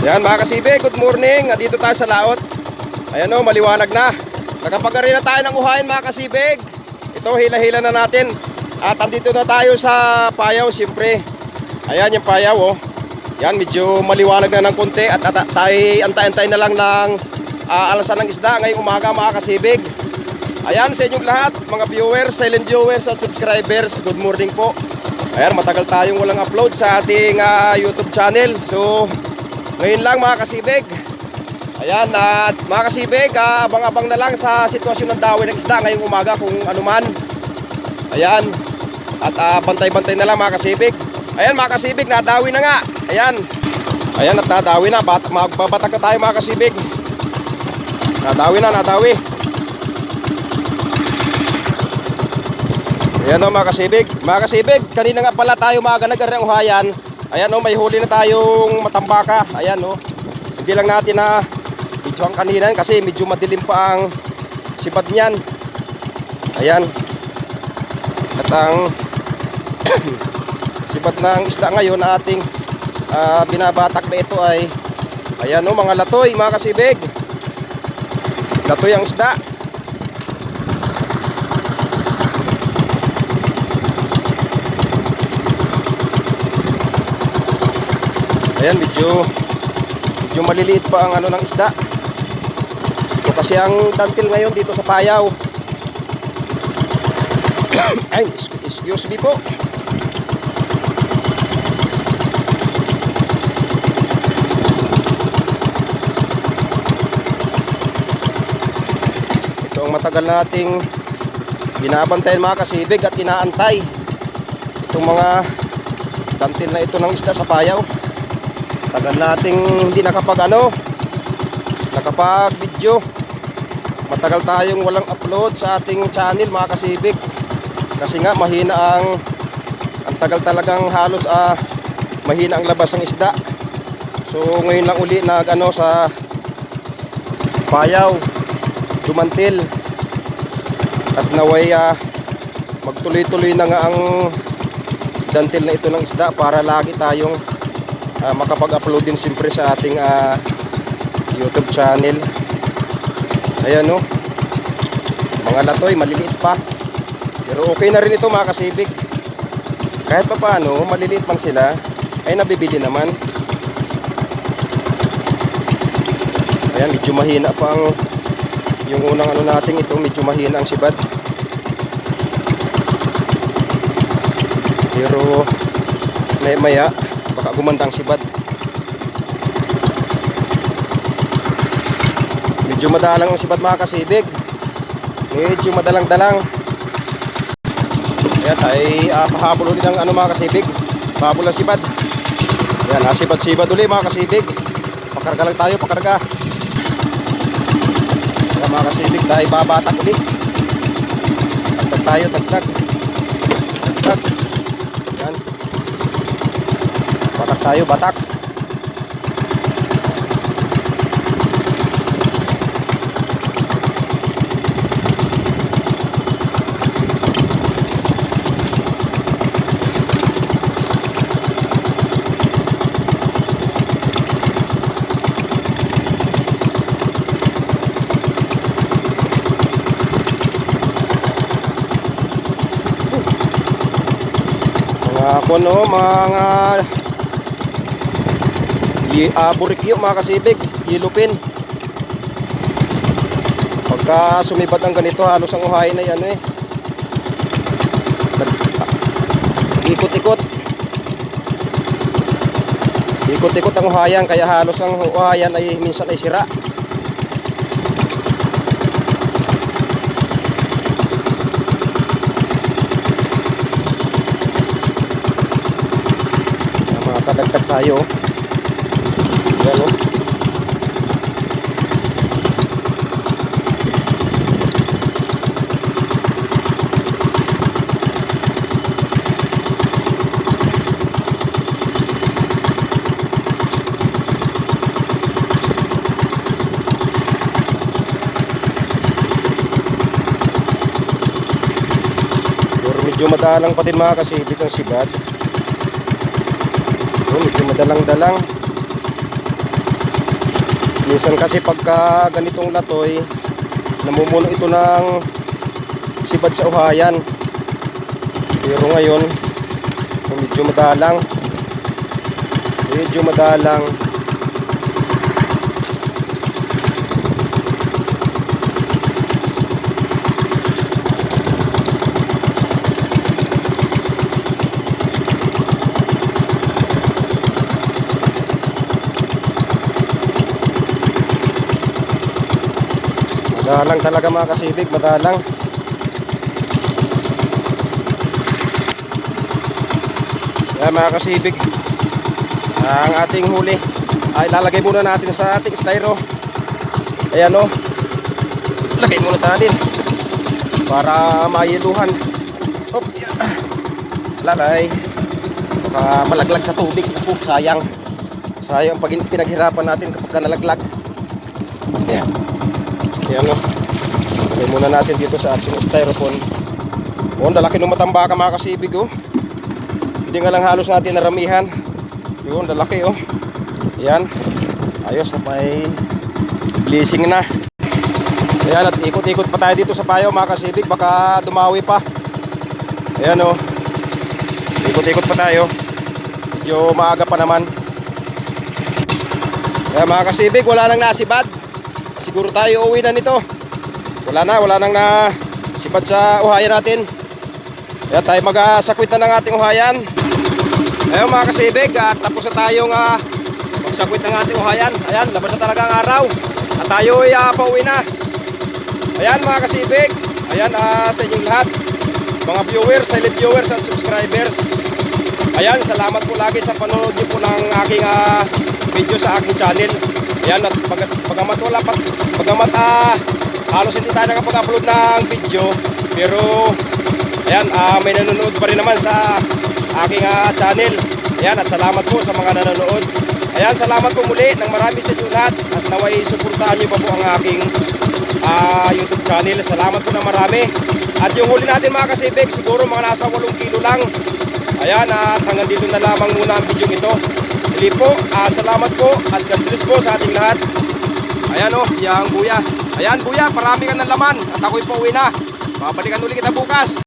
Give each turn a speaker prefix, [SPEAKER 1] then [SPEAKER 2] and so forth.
[SPEAKER 1] Yan mga kasibig, good morning. Dito tayo sa laot. Ayan o, maliwanag na. Nakapagkari na tayo ng uhayin mga kasibig. Ito, hila-hila na natin. At andito na tayo sa payaw siyempre. Ayan yung payaw o. Yan, medyo maliwanag na ng konti. At tayo antay-antay na lang ng alasan ng isda ngayong umaga mga kasibig. Ayan sa inyong lahat, mga viewers, silent viewers at subscribers, good morning po. Ayan, matagal tayong walang upload sa ating YouTube channel. So, ngayon lang mga kasibig. Ayan, at mga kasibig, abang-abang na lang sa sitwasyon ng dawi ng isda ngayong umaga kung ano man. Ayan, at bantay-bantay na lang mga kasibig. Ayan mga kasibig, nadawi na nga. Ayan, ayan at nadawi na. Magbabatag na tayo mga kasibig. Nadawi na, nadawi. Ayan o mga kasibig. Mga kasibig, kanina nga pala tayo nag-agar ng uhayan. Ayan o, may huli na tayong matambaka. Ayan o, hindi lang natin na videohan kanina kasi medyo madilim pa ang sibad niyan. Ayan. At ang sibad ng isda ngayon na ating binabatak na ito ay ayan o, mga latoy mga kasibig. Latoy ang isda. Ayan, medyo maliliit pa ang ano ng isda. Ito kasi ang dantil ngayon dito sa payaw. Ay, excuse me po. Ito ang matagal nating binabantayan mga kasibig at inaantay. Itong mga dantil na ito ng isda sa payaw. Tagal nating hindi nakapag video. Matagal tayong walang upload sa ating channel mga kasibig. Kasi nga mahina ang tagal talagang halos mahina ang labas ng isda. So ngayon lang uli sa payaw, dumantil. At naway magtuloy-tuloy na nga ang dantil na ito ng isda para lagi tayong makapag-upload din siyempre sa ating YouTube channel. Ayan o, mga latoy, maliliit pa. Pero okay na rin ito mga kasibig. Kahit pa paano, maliliit man sila, ay nabibili naman. Ayan, medyo mahina pa ang yung unang natin ito, medyo mahina ang sibad. Pero maya baka gumandang sibad. Medyo madalang ang sibad mga kasibig. Medyo madalang-dalang. Ayan, ay pahabol ulit ng mga kasibig. Pahabol ang sibad. Ayan, sibad-sibad ulit mga kasibig. Pakarga lang tayo, pakarga. Ayan mga kasibig, tayo babatak ulit. Tagtag tayo, tagtag. Tagtag. Ayan. Batak tayo, batak. Mga burikyo mga kasibig, yilupin. Pagka sumibat ang ganito, halos ang uhayin na yan ikot-ikot. Ikot-ikot ang uhayan, kaya halos ang uhayan ay minsan ay sira. Kadagdag tayo. Ayan o. Pero medyo madalang pa din mga kasibig ang sibad. Medyo madalang-dalang. Minsan kasi pagka ganitong latoy, namumuno ito ng sibad sa uhayan. Pero ngayon, medyo madalang. Medyo madalang. Madalang talaga mga kasibig, madalang. Yan mga kasibig, ang ating huli ay lalagay muna natin sa ating styro. Ayan o, lagay muna natin para mailuhan. Hop, yan. Lalay, baka malaglag sa tubig. Ako, sayang. Sayang pag pinaghirapan natin kapag nalaglag. Ayan. Ayan o, lagay muna natin dito sa ating styrofoam. O, lalaki ng matambaka mga kasibig o. Hindi nga lang halos natin naramihan. Yun, lalaki oh. Ayan. Ayos na, may blessing na. Ayan, at ikot-ikot pa tayo dito sa payaw mga kasibig. Baka dumawi pa. Ayan oh. Ikot-ikot pa tayo. Medyo maaga pa naman. Ayan mga kasibig, wala nang nasibad. Siguro tayo uwi na nito. Wala nang nasibad sa uhayan natin. Ayan, tayo mag-sakwit na ng ating uhayan. Ayun mga kasibig, tapos na tayong magsakwit ng ating uhayan. Ayan, labas na talaga ang araw. At tayo ay pauwi na. Ayan mga kasibig. Ayan, sa inyong lahat. Mga viewers, silent viewers at subscribers. Ayan, salamat po lagi sa panonood niyo po ng aking video sa aking channel. Ayan, at bagamat halos hindi tayo nakapag-upload ng video. Pero, ayan, may nanonood pa rin naman sa aking channel. Ayan, at salamat po sa mga nanonood. Ayan, salamat po muli ng marami sa inyo lahat. At naway suportahan nyo pa po ang aking YouTube channel. Salamat po ng marami. At yung huli natin mga kasibig, siguro mga nasa 8 kilo lang. Ayan, at hanggang dito na lamang muna ang video ito. Muli po, salamat po at God bless po sa ating lahat. Ayan o, yung buya. Ayan buya, parami ka ng laman. At ako'y pauwi na. Babalikan ulit kita bukas.